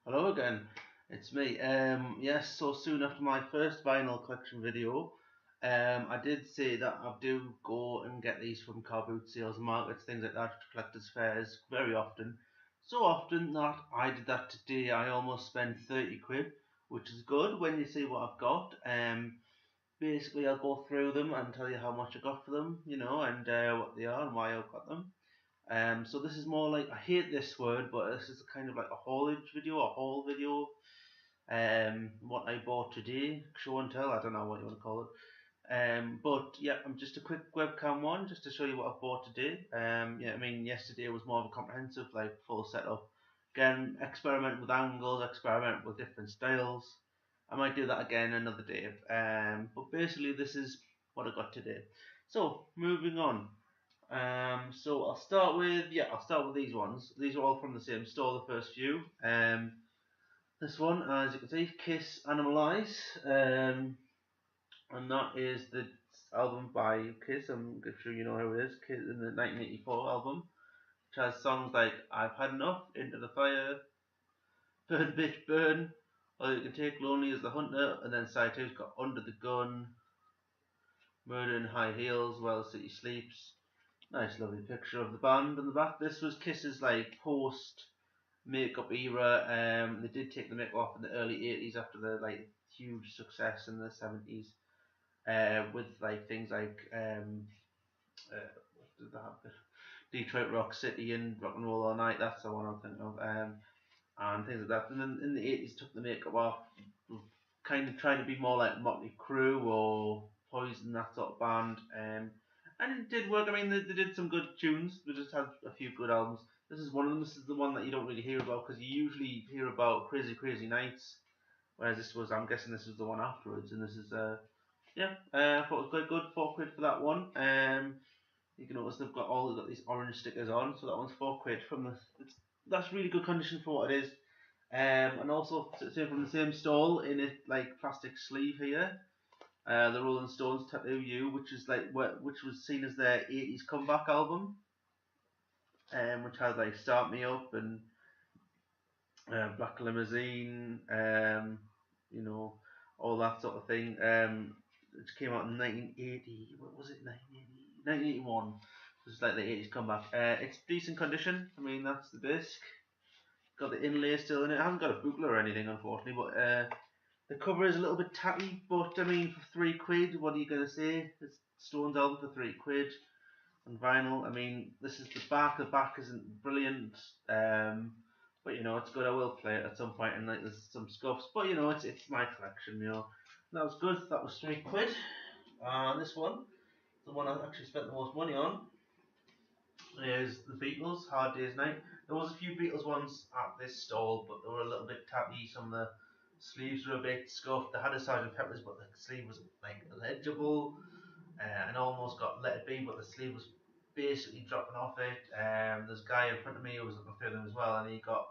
Hello again, it's me. Yes, so soon after my first vinyl collection video, I did say that I do go and get these from car boot sales, markets, things like that, collectors' fairs, very often. So often that I did that today. I almost spent 30 quid, which is good when you see what I've got. Basically, I'll go through them and tell you how much I got for them, and what they are and why I got them. So this is more like, I hate this word, but this is kind of like a haulage video, a haul video. What I bought today, show and tell, I don't know what you want to call it. But yeah, I'm just a quick webcam one, just to show you what I bought today. Yeah, I mean, yesterday was more of a comprehensive, like full setup. Again, experiment with angles, experiment with different styles. I might do that again another day. But basically, this is what I got today. So moving on. So I'll start with these ones. These are all from the same store, the first few. This one, as you can see, Kiss Animalize, and that is the album by Kiss. I'm sure you know who it is. Kiss in the 1984 album, which has songs like "I've Had Enough," "Into the Fire," "Burn Bitch Burn," "All You Can Take," "Lonely as the Hunter," and then side two's got "Under the Gun," "Murder in High Heels," "While the City Sleeps." Nice, lovely picture of the band on the back. This was Kiss's like post makeup era. They did take the makeup off in the early 80s after the like huge success in the 70s. With like things like what did they have? Detroit Rock City and Rock and Roll All Night. That's the one I'm thinking of. And things like that. And then in the 80s, took the makeup off, kind of trying to be more like Motley Crue or Poison, that sort of band. And it did work. I mean, they did some good tunes. They just had a few good albums. This is one of them. This is the one that you don't really hear about because you usually hear about Crazy Crazy Nights, whereas this was, I'm guessing this was the one afterwards. And this is, yeah, I thought it was quite good. 4 quid for that one. You can notice they've got these orange stickers on, so that one's 4 quid from the. That's really good condition for what it is. And also from the same stall in a like plastic sleeve here. The Rolling Stones Tattoo You, which was seen as their 80s comeback album, which had like Start Me Up and Black Limousine, you know, all that sort of thing. It came out in 1980. What was it? 1980, 1981. It's like the 80s comeback. It's decent condition. I mean, that's the disc. Got the inlay still in it. I haven't got a booklet or anything, unfortunately, but the cover is a little bit tatty, but I mean, for 3 quid, what are you gonna say? It's Stones album for 3 quid on vinyl. I mean, this is the back. The back isn't brilliant, but it's good. I will play it at some point, and like there's some scuffs, but it's my collection. That was good. That was 3 quid. This one, the one I actually spent the most money on, is the Beatles, Hard Day's Night. There was a few Beatles ones at this stall, but they were a little bit tatty. Some of the sleeves were a bit scuffed. They had a Sergeant Pepper's, but the sleeve was like illegible, and almost got Let It Be, but the sleeve was basically dropping off it. There's a guy in front of me who was looking through them as well, and he got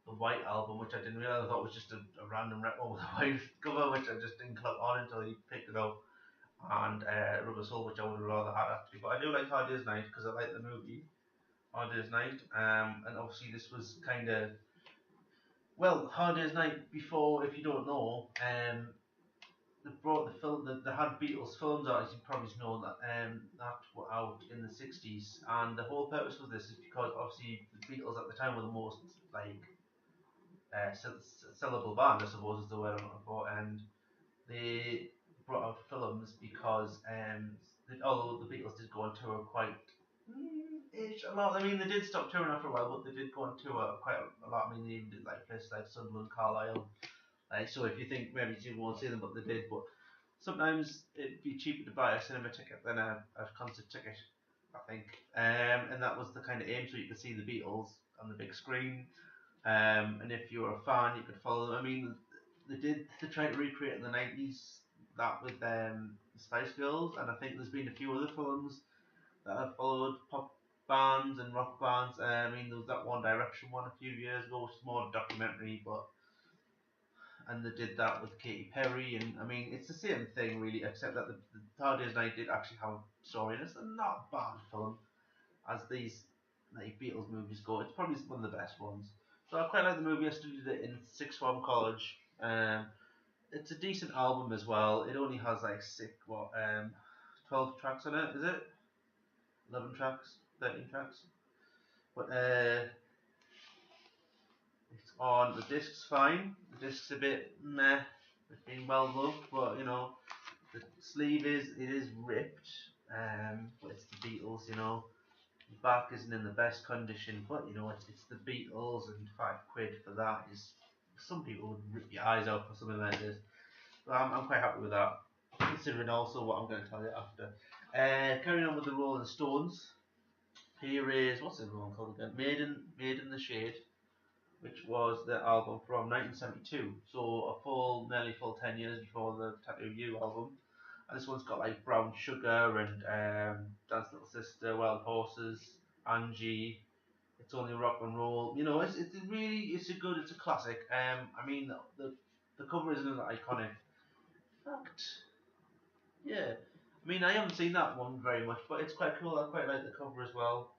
the White Album, which I didn't realize. I thought was just a random record with a white cover, which I just didn't click on until he picked it up. And Rubber Soul, which I would have rather had actually, but I do like Hard Day's Night because I like the movie Hard Day's Night. And obviously this was kind of, well, Hard Day's Night before, if you don't know, they brought the film, they had Beatles films out, as you probably know, that were out in the 60s, and the whole purpose of this is because obviously the Beatles at the time were the most like sellable band, I suppose is the word I'm looking for, and they brought out films because although the Beatles did go on tour quite a lot. I mean, they did stop touring after a while, but they did go on tour quite a lot. I mean, they even did like places like Sunderland, Carlisle. Like, so if you think maybe you won't see them, but they did. But sometimes it'd be cheaper to buy a cinema ticket than a concert ticket, I think. And that was the kind of aim, so you could see the Beatles on the big screen. And if you were a fan, you could follow them. I mean, they tried to recreate in the 90s that with Spice Girls, and I think there's been a few other films that have followed pop bands and rock bands. I mean, there was that One Direction one a few years ago, which is more documentary, and they did that with Katy Perry, and I mean, it's the same thing really, except that the Hard Day's Night did actually have a story, and it's not a bad film as these like Beatles movies go. It's probably one of the best ones. So I quite like the movie. I studied it in sixth form college. It's a decent album as well. It only has like 12 tracks on it, is it? 11 tracks, 13 tracks. But it's on, the disc's fine. The disc's a bit meh. It's been well loved, but you know, the sleeve is ripped. But it's the Beatles, you know. The back isn't in the best condition, but you know, it's the Beatles, and £5 for that is, some people would rip your eyes out for something like this. But I'm quite happy with that, considering also what I'm going to tell you after. Carrying on with the Rolling Stones. Here is, what's the one called again? Made in the Shade, which was the album from 1972. So nearly full 10 years before the Tattoo You album. And this one's got like Brown Sugar and Dance Little Sister, Wild Horses, Angie. It's Only Rock and Roll. You know, it's a classic. I mean the cover isn't as iconic. In fact, yeah. I mean, I haven't seen that one very much, but it's quite cool. I quite like the cover as well.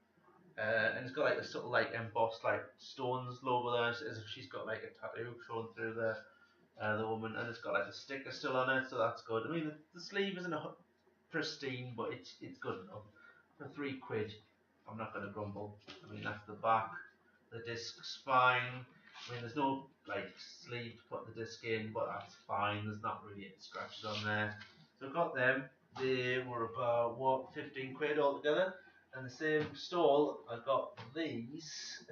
And it's got like a sort of like embossed like stones logo there, as if she's got like a tattoo showing through the woman, and it's got like the sticker still on it, so that's good. I mean, the sleeve isn't pristine, but it's good enough for £3. I'm not gonna grumble. I mean, that's the back. The disc's fine. I mean, there's no like sleeve to put the disc in, but that's fine. There's not really any scratches on there. So I got them. They were about what, £15 altogether. And the same stall, I got these,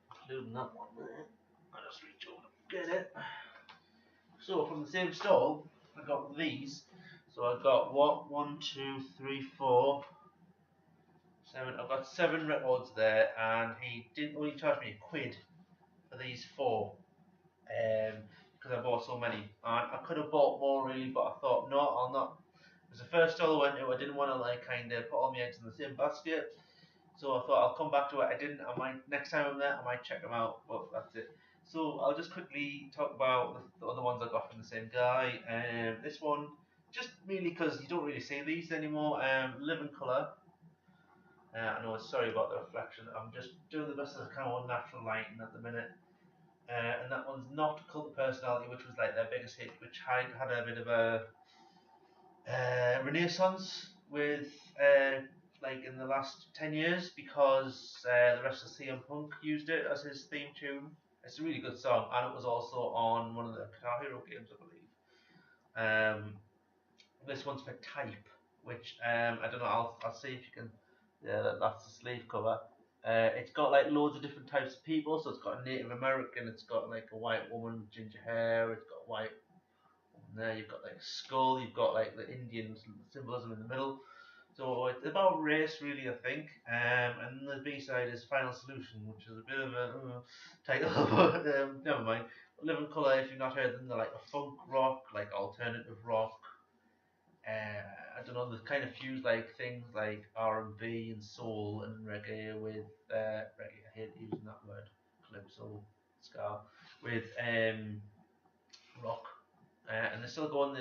including that one there. I'll just reach over and get it. So from the same stall, I got these. So I got what, 1, 2, 3, 4, 7. I've got 7 records there, and he didn't only charge me £1 for these 4. Because I bought so many. I could have bought more really, but I thought no, I'll not. It was the first stall I went to. I didn't want to like kind of put all my eggs in the same basket, so I thought I'll come back to it. I didn't. I might next time I'm there. I might check them out, but that's it. So I'll just quickly talk about the other ones I got from the same guy. This one, just really because you don't really see these anymore. Living Colour. I know. Sorry about the reflection. I'm just doing the best as I can with natural lighting at the minute. And that one's not Cult of Personality, which was like their biggest hit, which had a bit of a renaissance with like in the last 10 years, because the rest of CM Punk used it as his theme tune. It's a really good song, and it was also on one of the Guitar Hero games, I believe. This one's for Type, which I don't know. I'll see if you can. Yeah, that's the sleeve cover. It's got like loads of different types of people. So it's got a Native American. It's got like a white woman with ginger hair. It's got white. There you've got like a skull. You've got like the Indian symbolism in the middle. So it's about race, really, I think. And the B side is Final Solution, which is a bit of a title, but never mind. Living Colour, if you've not heard them, they're like a funk rock, like alternative rock. I don't know, they kind of fuse like things like R&B and soul and reggae with reggae. I hate using that word, calypso, ska, with rock. And they're still going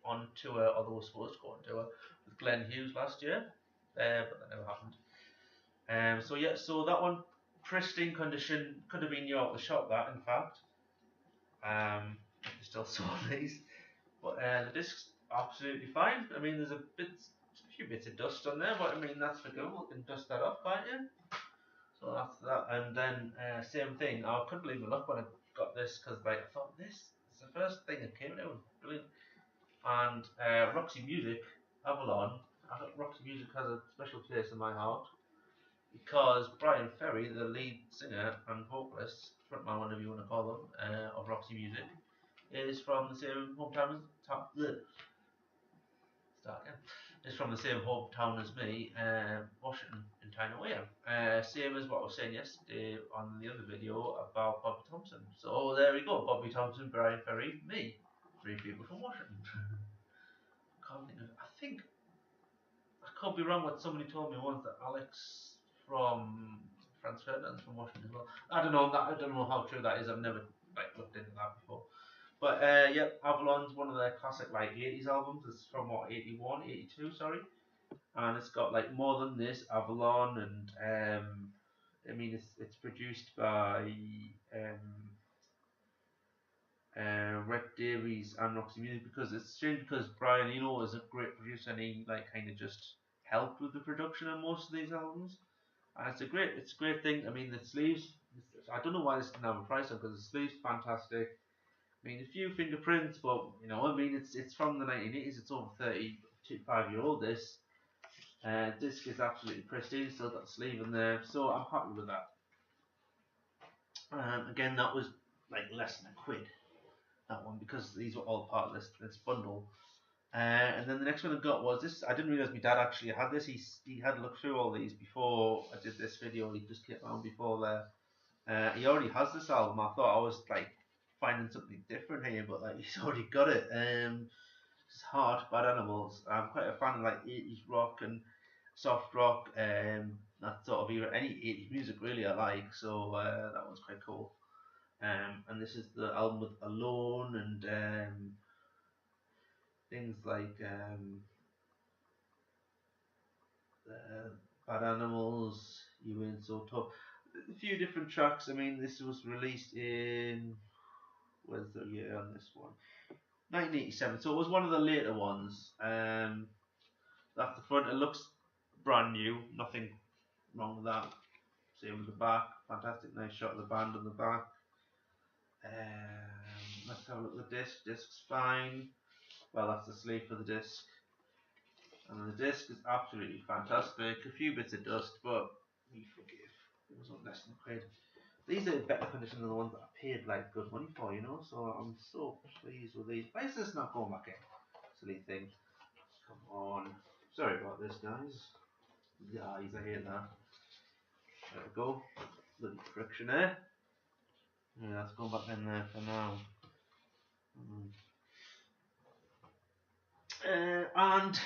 on tour, or they were supposed to go on tour with Glenn Hughes last year, but that never happened. So yeah, so that one, pristine condition, could have been you out the shop. That, in fact, if you still saw these, but the disc's absolutely fine. I mean, there's a few bits of dust on there, but I mean that's forgivable. You can dust that off, can't you? So that's that. And then same thing. I couldn't believe my luck when I got this, because like I thought this is the first thing that came out. Brilliant. And Roxy Music, Avalon. I think Roxy Music has a special place in my heart, because Brian Ferry, the lead singer and vocalist, frontman, whatever you want to call him, of Roxy Music, is from the same hometown as is from the same hometown as me, Washington, in Tyne same as what I was saying yesterday on the other video about Bobby Thompson. So there we go, Bobby Thompson, Brian Ferry, me, 3 people from Washington. I think I could be wrong, but somebody told me once that Alex from Franz Ferdinand's from Washington as well. I don't know how true that is. I've never like looked into that before. But yep, Avalon's one of their classic like 80s albums. It's from what, 81, 82, sorry. And it's got like More Than This, Avalon, and I mean, it's produced by Red Davies and Roxy Music, because it's strange because Brian Eno is a great producer and he like kind of just helped with the production on most of these albums. And it's a great thing. I mean, the sleeves. I don't know why this didn't have a price on, because the sleeves fantastic. I mean, a few fingerprints, but you know, I mean, it's from the 1980s. It's over 35-year-old. This disc is absolutely pristine. Still got the sleeve in there, so I'm happy with that. Again, that was like less than a quid. That one, because these were all part of this bundle. And then the next one I got was this. I didn't realize my dad actually had this. He had looked through all these before I did this video. He just came around before there. He already has this album. I thought I was like finding something different here, but like he's already got it. It's hard, Bad Animals. I'm quite a fan of like 80s rock and soft rock, that sort of era. Any 80s music really I like, so that one's quite cool. And this is the album with Alone and things like Bad Animals, You Ain't So Tough. A few different tracks. I mean, this was released in, where's the year on this one? 1987. So it was one of the later ones. That's the front. It looks brand new. Nothing wrong with that. Same with the back. Fantastic, nice shot of the band on the back. Let's have a look at the disc. Disc's fine. Well, that's the sleeve for the disc. And the disc is absolutely fantastic. A few bits of dust, but we forgive. It was on less than a quid. These are in better condition than the ones that I paid like good money for, you know. So I'm so pleased with these. Why is this not going back in? Silly thing. Come on. Sorry about this, guys. Guys, I hate that. There we go. Little friction there. Yeah, that's going back in there for now. And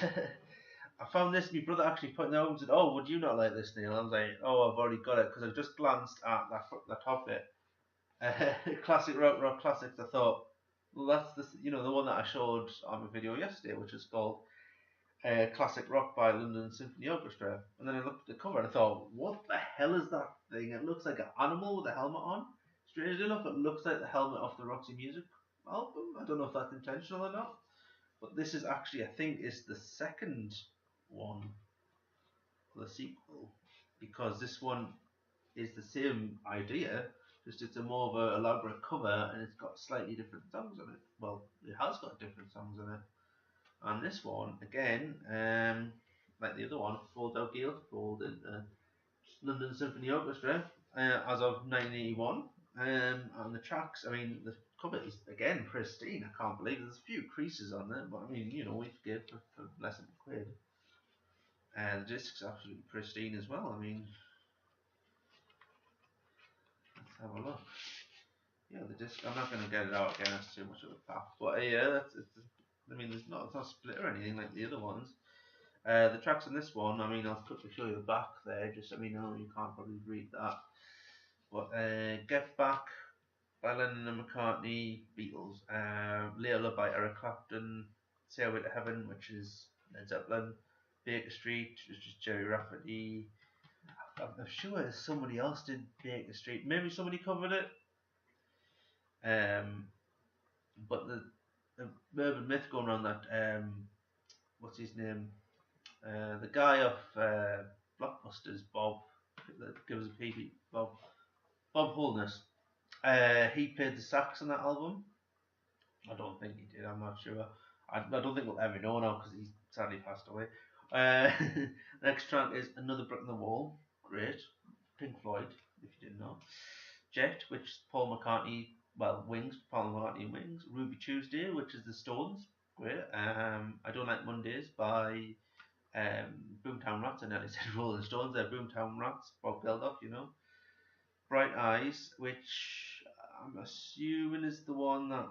I found this. My brother actually put in the album and said, "Oh, would you not like this, Neil?" I was like, "Oh, I've already got it," because I just glanced at the top bit. Classic rock classics. I thought, well, that's the one that I showed on my video yesterday, which is called Classic Rock by London Symphony Orchestra. And then I looked at the cover and I thought, what the hell is that thing? It looks like an animal with a helmet on. Strangely enough, it looks like the helmet off the Roxy Music album. I don't know if that's intentional or not. But this is actually, I think, is the second one, the sequel, because this one is the same idea, just it's a more of an elaborate cover and it's got slightly different songs on it. Well, it has got different songs on it. And this one, again, like the other one, Fold Out Gale, Fold in London Symphony Orchestra, as of 1981. And the tracks, I mean, the cover is, again, pristine. I can't believe there's a few creases on there, but I mean, you know, we forgive for less than a quid. And the disc's absolutely pristine as well. I mean, let's have a look. Yeah, the disc, I'm not going to get it out again, that's too much of a faff. But yeah, I mean, it's not split or anything like the other ones. The tracks on this one, I mean, I'll quickly show you the back there, just so we know you can't probably read that. But Get Back by Lennon and McCartney, Beatles. Little by Eric Clapton. Stairway to Heaven, which is Led Zeppelin. Baker Street, which is Jerry Rafferty. I'm sure somebody else did Baker Street. Maybe somebody covered it. But the urban myth going around that, what's his name? The guy off Blockbusters, Bob, give us a peepee, Bob Holness. He played the sax on that album. I don't think he did. I'm not sure. I don't think we'll ever know now because he's sadly passed away. Next track is Another Brick in the Wall. Great. Pink Floyd, if you didn't know. Jet, which is Paul McCartney. Well, Wings, Paul McCartney and Wings. Ruby Tuesday, which is the Stones. Great. I Don't Like Mondays by Boomtown Rats. I nearly said Rolling Stones. They're Boomtown Rats. Bob Geldof, you know. Bright Eyes, which I'm assuming is the one that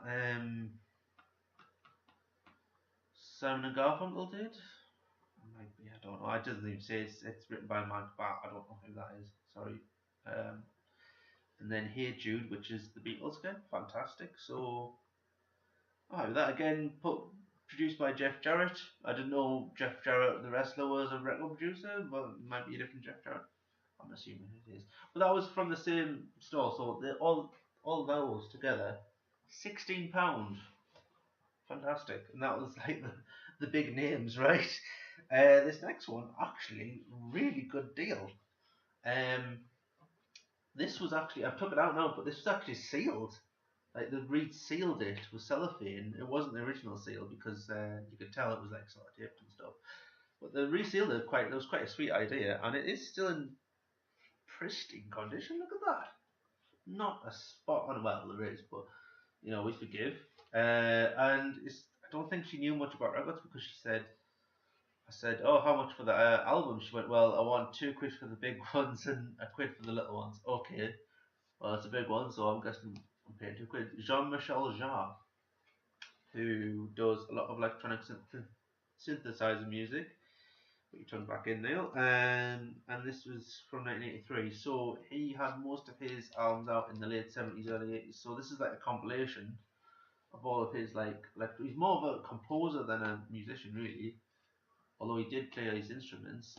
Simon and Garfunkel did. Might be, I don't know. I doesn't even say it's written by Mike Batt. I don't know who that is. Sorry. And then Hey Jude, which is the Beatles again. Fantastic. So, that again produced by Jeff Jarrett. I didn't know Jeff Jarrett, the wrestler, was a record producer, but it might be a different Jeff Jarrett. I'm assuming it is. But that was from the same store, so all those together, £16. Fantastic. And that was like the big names, right? This next one, actually, really good deal. This was actually, I've took it out now, but this was actually sealed. Like they resealed it with cellophane. It wasn't the original seal because you could tell it was like sort of taped and stuff. But they resealed it quite. It was quite a sweet idea, and it is still in pristine condition. Look at that. Not a spot on. Well, there is, but we forgive. And I don't think she knew much about records because I said, oh, how much for the album? She went, well, I want £2 for the big ones and £1 for the little ones. Okay, well, it's a big one, so I'm guessing I'm paying £2. Jean-Michel Jarre, who does a lot of electronic synthesizer music. Put your tongue back in, Neil. And this was from 1983. So he had most of his albums out in the late 70s, early 80s. So this is like a compilation of all of his like he's more of a composer than a musician, really. Although he did play his instruments,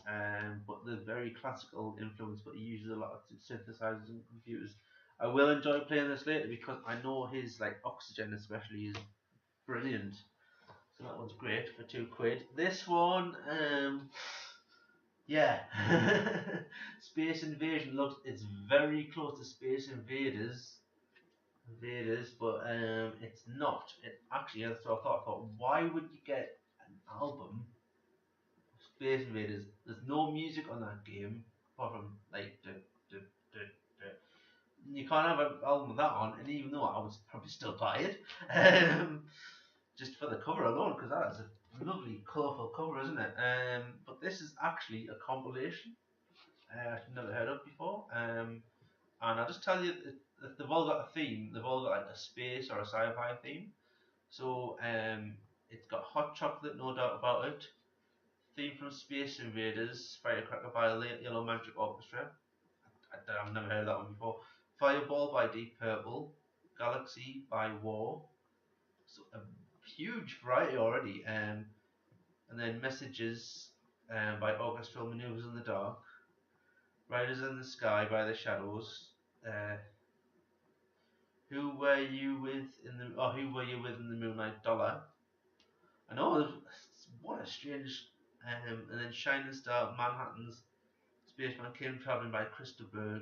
but they're very classical influence. But he uses a lot of synthesizers and computers. I will enjoy playing this later because I know his like Oxygen especially is brilliant. So that one's great for £2. This one, yeah, Space Invasion it's very close to Space Invaders, but it's not. It actually, that's what I thought. Why would you get an album of Space Invaders? There's no music on that game apart from like you can't have an album with that on, and even though I would probably still buy it, just for the cover alone, because that is a lovely, colourful cover, isn't it? But this is actually a compilation I've never heard of before, and I'll just tell you that they've all got a theme. They've all got like a space or a sci-fi theme. So it's got Hot Chocolate, no doubt about it. Theme from Space Invaders, Firecracker by the Yellow Magic Orchestra. I've never heard that one before. Fireball by Deep Purple, Galaxy by War. So a huge variety already. And then Messages by Orchestral Maneuvers in the Dark. Riders in the Sky by The Shadows. Who Were You With in the Moonlight Dollar? I know, what a strange. And then Shining Star, Manhattan's Spaceman Came Traveling by Christopher Berg,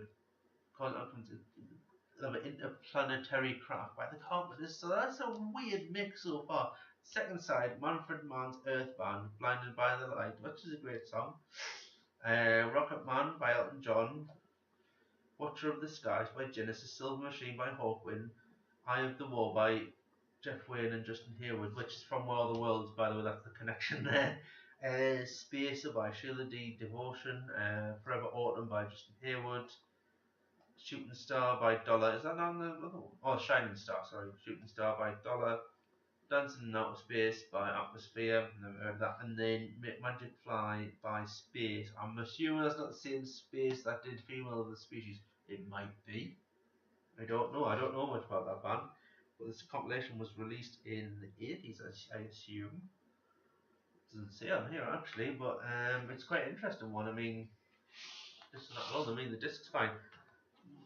of an interplanetary craft by the Carpenters. So that's a weird mix so far. Second side, Manfred Mann's Earthbound, Blinded by the Light, which is a great song. Rocket Man by Elton John, Watcher of the Skies by Genesis, Silver Machine by Hawkwind, Eye of the War by Jeff Wayne and Justin Hayward, which is from War of the Worlds, by the way, that's the connection there. Spacer by Sheila D. Devotion, Forever Autumn by Justin Hayward, Shooting Star by Dollar. Is that on the other one? Oh, Shining Star, sorry. Shooting Star by Dollar. Dancing in Outer Space by Atmosphere. Never heard that. And then Magic Fly by Space. I'm assuming that's not the same Space that did Female of the Species. It might be. I don't know. I don't know much about that band. But this compilation was released in the 80s, I assume. It doesn't say on here actually, but it's quite an interesting one. I mean, this is not old. I mean, the disc's fine.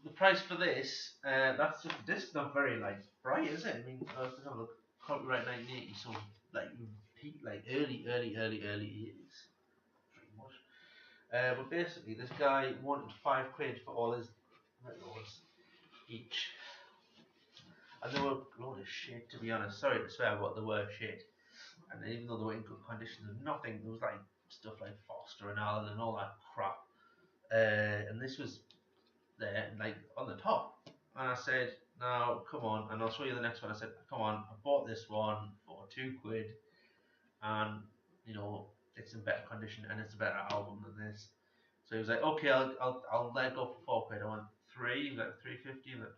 The price for this, that's just the disc's not very like bright, is it? I mean, let's have a look. Copyright 1980, so like early 80s, pretty much. But basically, this guy wanted £5 for all his records each, and they were a load of shit, to be honest. Sorry to swear, but they were shit. And even though they were in good condition, there was nothing. There was like stuff like Foster and Allen and all that crap. And this was there, like on the top. And I said, "Now, come on," and I'll show you the next one. I said, "Come on, I bought this one for £2, and it's in better condition and it's a better album than this." So he was like, "Okay, I'll let go for £4." I went 3. He was like, 350. I went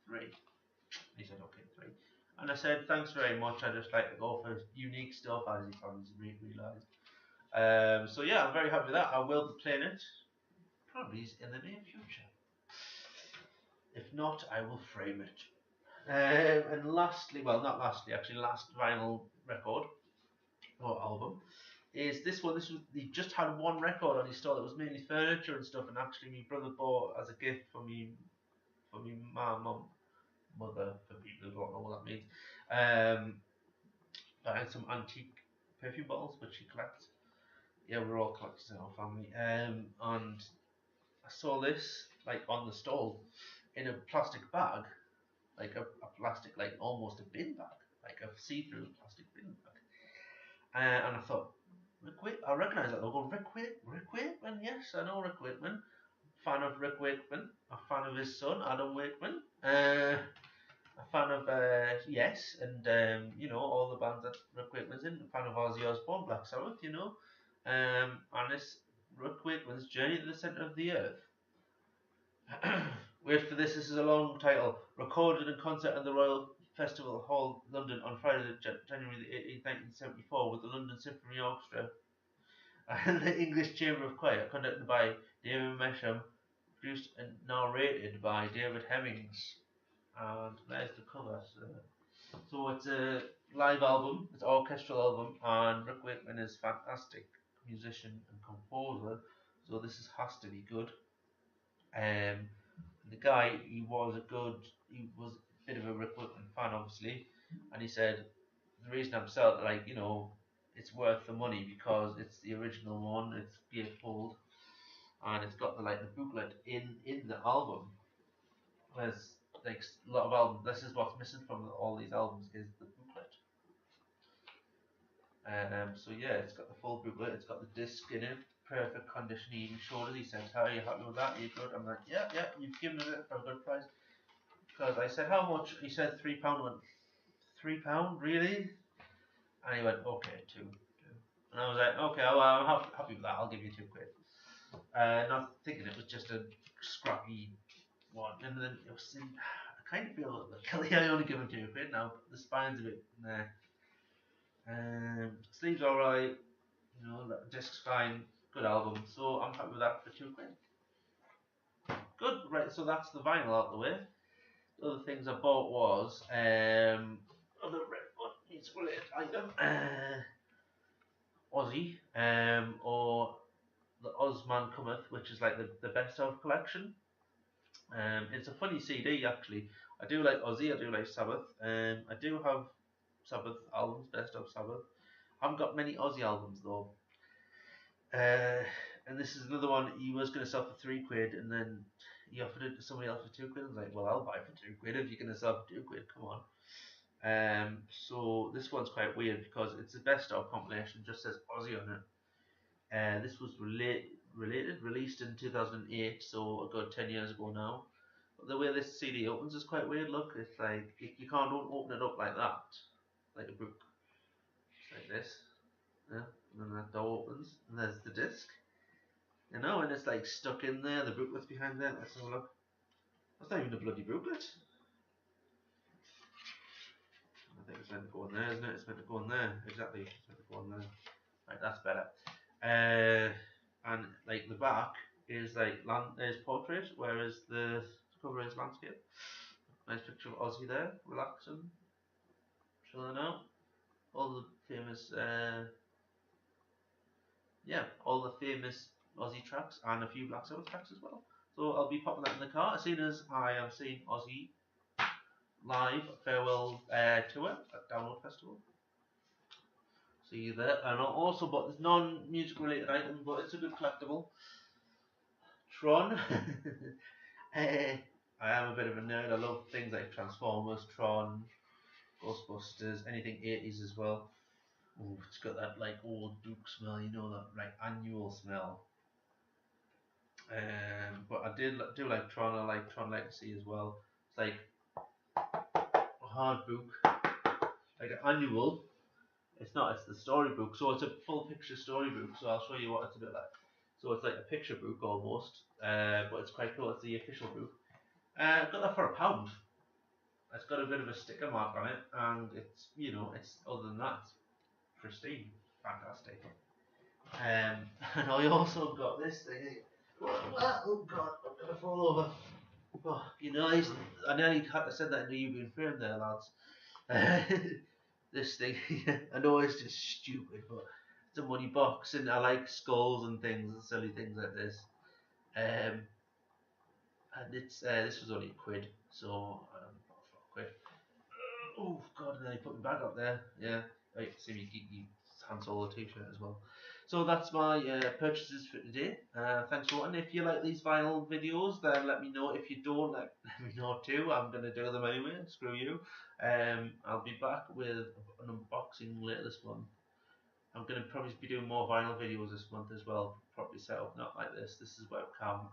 3. He said, "Okay, 3." And I said, "Thanks very much. I just like to go for unique stuff," as he probably realised. So yeah, I'm very happy with that. I will be playing it probably in the near future. If not, I will frame it. And lastly, well, not lastly, actually, last vinyl record or album is this one. He just had one record on his store that was mainly furniture and stuff, and actually my brother bought as a gift for me mother, for people who don't know what that means. I had some antique perfume bottles which she collects. Yeah, we're all collectors in our family. And I saw this like on the stall in a plastic bag, like a plastic, like almost a bin bag, like a see-through plastic bin bag. And I thought, I recognise that logo. Rick Wakeman, yes, I know Rick Wakeman. Fan of Rick Wakeman. A fan of his son, Adam Wakeman. A fan of Yes, and all the bands that Rick Wakeman's in. A fan of Ozzy Osbourne, Black Sabbath, and this Rick Wakeman's Journey to the Centre of the Earth. Wait for this. This is a long title. Recorded in concert at the Royal Festival Hall, London, on Friday, January the 18th, 1974, with the London Symphony Orchestra and the English Chamber of Choir, conducted by David Mesham, produced and narrated by David Hemmings. And there's the cover. So it's a live album, it's an orchestral album, and Rick Wakeman is a fantastic musician and composer, so this has to be good. The guy, he was a bit of a Rick Wakeman fan, obviously, and he said the reason I'm selling, it's worth the money because it's the original one, it's gatefold, and it's got the booklet in the album. There's like a lot of albums. This is what's missing from all these albums is the booklet. So yeah, it's got the full booklet. It's got the disc in it, perfect condition. He even showed it. He said, "How are you happy with that? Are you good?" I'm like, "Yeah, you've given it for a good price." Because I said, "How much?" He said, £3. I went, £3, really? And he went, "Okay, two." And I was like, "Okay, well, I'm happy with that. I'll give you £2." Not thinking it was just a scrappy one, and then it was I kind of feel a little bit guilty. I only give him £2 now, but the spine's a bit nah. Sleeves alright, the disc's fine, good album, so I'm happy with that for £2. Good, right, so that's the vinyl out the way. The other things I bought was other it's related item, Ozzy, or the Ozman Cometh, which is like the best of collection. It's a funny CD actually. I do like Ozzy, I do like Sabbath. I do have Sabbath albums, best of Sabbath. I haven't got many Ozzy albums though. And this is another one he was going to sell for £3, and then he offered it to somebody else for £2. I was like, well, I'll buy it for £2 if you're going to sell for £2. Come on. So this one's quite weird because it's the best of compilation. Just says Ozzy on it. This was released in 2008, so a good 10 years ago now. But the way this CD opens is quite weird. Look, it's like you can't open it up like that, like a book. It's like this. Yeah, and then that door opens, and there's the disc. And it's like stuck in there. The booklet's behind there. Let's have a look. That's not even a bloody booklet. I think it's meant to go in there, isn't it? It's meant to go in there. Exactly. It's meant to go in there. Right, that's better. And like the back is is portrait, whereas the cover is landscape. Nice picture of Ozzy there, relaxing, chilling out. All the famous, all the famous Ozzy tracks and a few Black Sabbath tracks as well. So I'll be popping that in the car as soon as I am seeing Ozzy live farewell tour at Download Festival. See you there. And I also bought this non-music related item, but it's a good collectible. Tron. I am a bit of a nerd. I love things like Transformers, Tron, Ghostbusters, anything 80s as well. Ooh, it's got that old book smell, that annual smell. But I do like Tron. I like Tron Legacy as well. It's like a hard book, like an annual. It's not. It's the storybook. So it's a full picture storybook. So I'll show you what it's a bit like. So it's like a picture book almost, but it's quite cool. It's the official book. Got that for £1. It's got a bit of a sticker mark on it, and it's it's other than that, it's pristine, fantastic. And I also got this thing. Oh God, I'm gonna fall over. Oh, I nearly had to send that into you being framed there, lads. This thing, I know it's just stupid, but it's a money box, and I like skulls and things, and silly things like this. Um, and it's this was only a quid, so a quid. Oh God, and then he put me back up there. Yeah, right, see me geeky Han Solo t-shirt as well. So that's my purchases for today. Thanks for watching. If you like these vinyl videos, then let me know. If you don't, let me know too. I'm gonna do them anyway. Screw you. I'll be back with an unboxing later this month. I'm gonna probably be doing more vinyl videos this month as well. Probably set up not like this. This is webcam.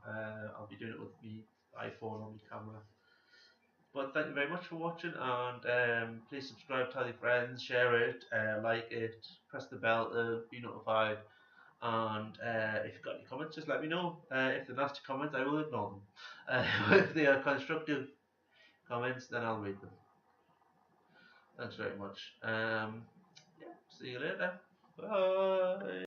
I'll be doing it with my iPhone on my camera. But thank you very much for watching, and please subscribe, tell your friends, share it, like it, press the bell to be notified. And if you've got any comments, just let me know. If they're nasty comments, I will ignore them. If they are constructive comments, then I'll read them. Thanks very much. Yeah, see you later. Bye.